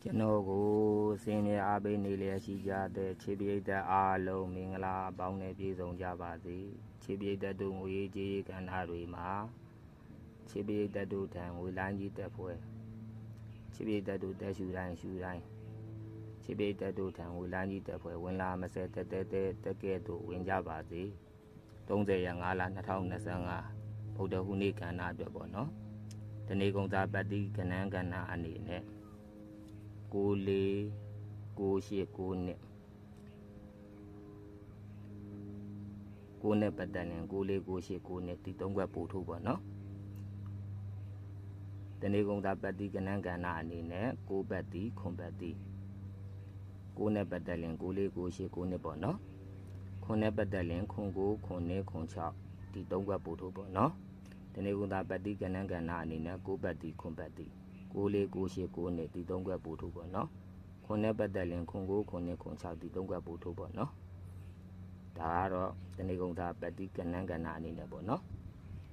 ကျွန်တော်ကိုစင်ရအားပေးနေလျက်ရှိကြတဲ့ခြေပိတ်သက်အားလုံးမင်္ဂလာပေါင်းနဲ့ပြည့်စုံကြပါစေခြေပိတ်သက်တို့ငွေကြေးကဏ္ဍတွေမှာခြေပိတ်သက်တို့ထံငွေလိုင်းကြီးတက်ပွဲခြေပိတ်သက်တို့တက်ရှူတိုင်းခြေပိတ်သက်တို့ထံငွေလိုင်းကြီးတက်ပွဲဝင်လာမစဲတက်ကဲ့သို့ဝင်ကြပါစေ30ရက်5လ2025ဗုဒ္ဓဟူးနေ့ကဏ္ဍအတွက်ပေါ့နော်တနေ့ကုန်သားပတ်တိကဏ္ဍအနေနဲ့9 4 9 8 9နှစ်9နှစ်ပတ်သက်ရင်9 4 9 8 9နှစ်ဒီ3ခွက်ပို့ထုတ်ပေါ့နော်တနေ့ကုန်သားပတ်တိကဏ္ဍအနေနဲ့9ပတ်တိခွန်ပတ်တိ9နှစ်ပတ်သက်ရင်9 4 9 8 9နှစ်ပေါ့နော်ခွန်နှစ်ပတ်သက်ရင်ခွန်9ခွန်နှစ်ခွန်6ဒီ3ခွက်ပို့ထုတ်ပေါ့နော်တနေ့ကုန်သားပတ်တိကဏ္ဍအနေနဲ့9ပတ်တိခွန်ပတ်တိ9 4 9 8 9နှစ်ဒီ3ခွက်ပို့ထုတ်ပေါ့နော်ခွန်နဲ့ပတ်သက်ရင်ခွန်9ခွန်နှစ်ခွန်6ဒီ3ခွက်ပို့ထုတ်ပေါ့နော်ဒါကတော့တနေ့ကုန်သားပတ်တိကဏ္ဍအနေနဲ့ပေါ့နော်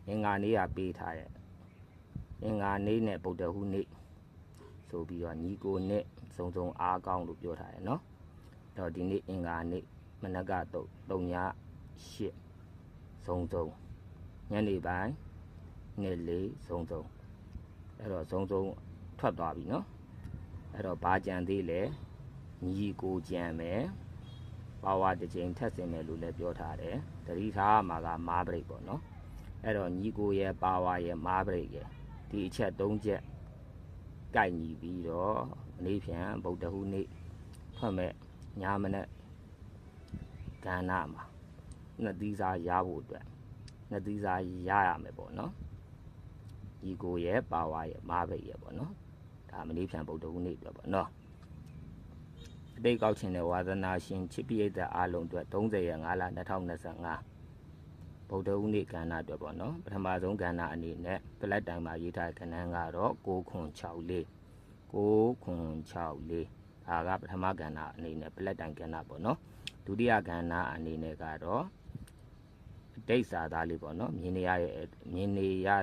အင်္ဂါနေ့ကပေးထားရဲ့အင်္ဂါနေ့နဲ့ဗုဒ္ဓဟူးနေ့ဆိုပြီးတော့ညီကိုနဲ့စုံအားကောင်းလို့ပြောထားတယ်နော်တော့ဒီနေ့အင်္ဂါနေ့မနက်ကတော့3ည8စုံညနေပိုင်းနေ့4စုံအဲ့တော့စုံထွက်သွားပြီနော်အဲ့တော့ဘာကြံသေးလဲညီကိုကြံမယ်ပါဝါတစ်ချိန်ထပ်စင်မယ်လို့လည်းပြောထားတယ်တတိထားမှာကမားပရိတ်ပေါ့နော်အဲ့တော့ညီကိုရဲ့ပါဝါရဲ့မားပရိတ်ရဲ့ဒီအချက်3ချက်ကိုက်ညီပြီးတော့နေ့ဖြန်ဗုဒ္ဓဟူးနေ့ထွက်မဲ့ညမနဲ့ကဏ္ဍမှာနှစ်သီးစားရဖို့အတွက်နှစ်သီးစားရရမယ်ပေါ့နော်ညီကိုရဲ့ပါဝါရဲ့မားပရိတ်ရဲ့ပေါ့နော်ဒါမနေ့ဖြန်ဗုဒ္ဓဟူးနေ့အတွက်ပေါ့နော်အတိတ်ကောက်ချင်တဲ့ဝါသနာရှင်ချစ်ပိယသက်အားလုံးအတွက်30ရက်5လ2025ဗုဒ္ဓဟူးနေ့ကဏ္ဍအတွက်ပေါ့နော်ပထမဆုံးကဏ္ဍအနေနဲ့ပလက်တိုင်မှာရေးထားတဲ့ကဏ္ဍကတော့6ခွန်6 4 9ခွန်6 4ဒါကပထမကဏ္ဍအနေနဲ့ပလက်တိုင်ကဏ္ဍပေါ့နော်ဒုတိယကဏ္ဍအနေနဲ့ကတော့အတိတ်စာသားလေးပေါ့နော်မြင်နေရ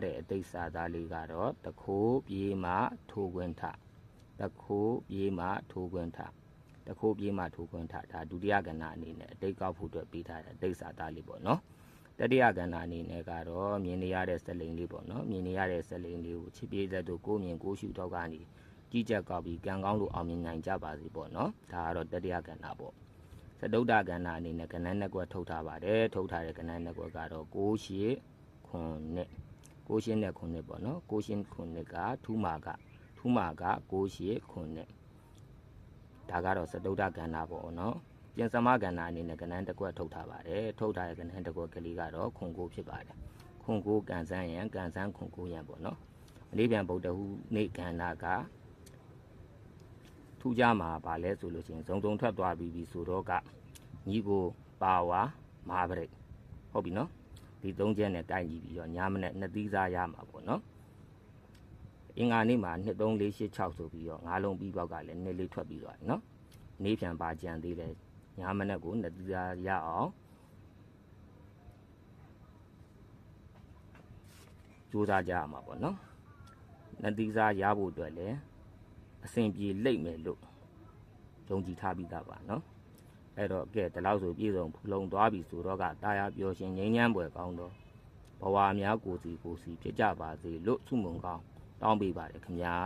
တဲ့အတိတ်စာသားလေးကတော့တခိုးပြေးမှထိုးခွင်းထတခိုးပြေးမှထိုးခွင်းထဒါဒုတိယကဏ္ဍအနေနဲ့အတိတ်ကောက်ဖို့အတွက်ပေးထားတဲ့အတိတ်စာသားလေးပေါ့နော်တတိယကဏ္ဍအနေနဲ့ကတော့မြင်နေရတဲ့စက်လိန်လေးပေါ့နော်မြင်နေရတဲ့စက်လိန်လေးကိုချစ်ပြေးသက်တို့ကိုမြင်ကိုရှုထောက်ကနေကြီးကြက်ကောက်ပြီးကံကောင်းလို့အောင်မြင်နိုင်ကြပါစေပေါ့နော်ဒါကတော့တတိယကဏ္ဍပေါ့သတုဒ္ဒကဏ္ဍအနေနဲ့ကဏ္ဍနှစ်ကွက်ထုတ်ထားပါတယ်ထုတ်ထားတဲ့ကဏ္ဍနှစ်ကွက်ကတော့6 8ခွန်နှစ်6 8နဲ့ခွန်နှစ်ပေါ့နော်6 8ခွန်နှစ်ကထူးမာက6 8ခွန်နှစ်ဒါကတော့သတုဒ္ဒကဏ္ဍပေါ့နော်ပြင်စမကဏ္ဍအနေနဲ့ကဏ္ဍတစ်ကွက်ထုတ်ထားပါတယ်ထုတ်ထားတဲ့ကဏ္ဍတစ်ကွက်ကလေးကတော့ခွန်9ဖြစ်ပါတယ်ခွန်9ကန်ဆန်းရန်ခွန်9ရန်ပေါ့နော်အလေးပြန်ဗုဒ္ဓဟူးနေ့ကဏ္ဍကထူးခြားမှာပါလဲဆိုလို့ရှိရင်စုံထွက်သွားပြီးဆိုတော့ကညီကိုပါဝါမာပရိတ်ဟုတ်ပြီနော်ဒီ3ချက်နဲ့ကိုက်ညီပြီးတော့ညမနဲ့နှစ်သီးစားရမှာပေါ့နော်အင်္ဂါနေ့မှာ2 3 4 8 6ဆိုပြီးတော့5လုံးပြီးပေါက်ကလည်းနှစ်လေးထွက်ပြီးသွားပြီနော်နေ့ပြန်ပါကြံသေးလဲညမနဲ့ကိုနှစ်သီးစားရအောင်ကြိုးစားကြရမှာပေါ့နော်နှစ်သီးစားရဖို့အတွက်လည်းအစဉ်ပြေလိမ့်မယ်လို့ယုံကြည်ထားပြီးသားပါနော်အဲ့တော့ကဲဒီလောက်ဆိုပြည့်စုံဖူလုံသွားပြီဆိုတော့ကတာယာပျော်ရှင်ငြိမ်းချမ်းပွဲကောင်းတော့ဘဝများကိုစီဖြစ်ကြပါစေလို့ဆုမွန်ကောင်းတောင်းပေးပါတယ်ခင်ဗျာ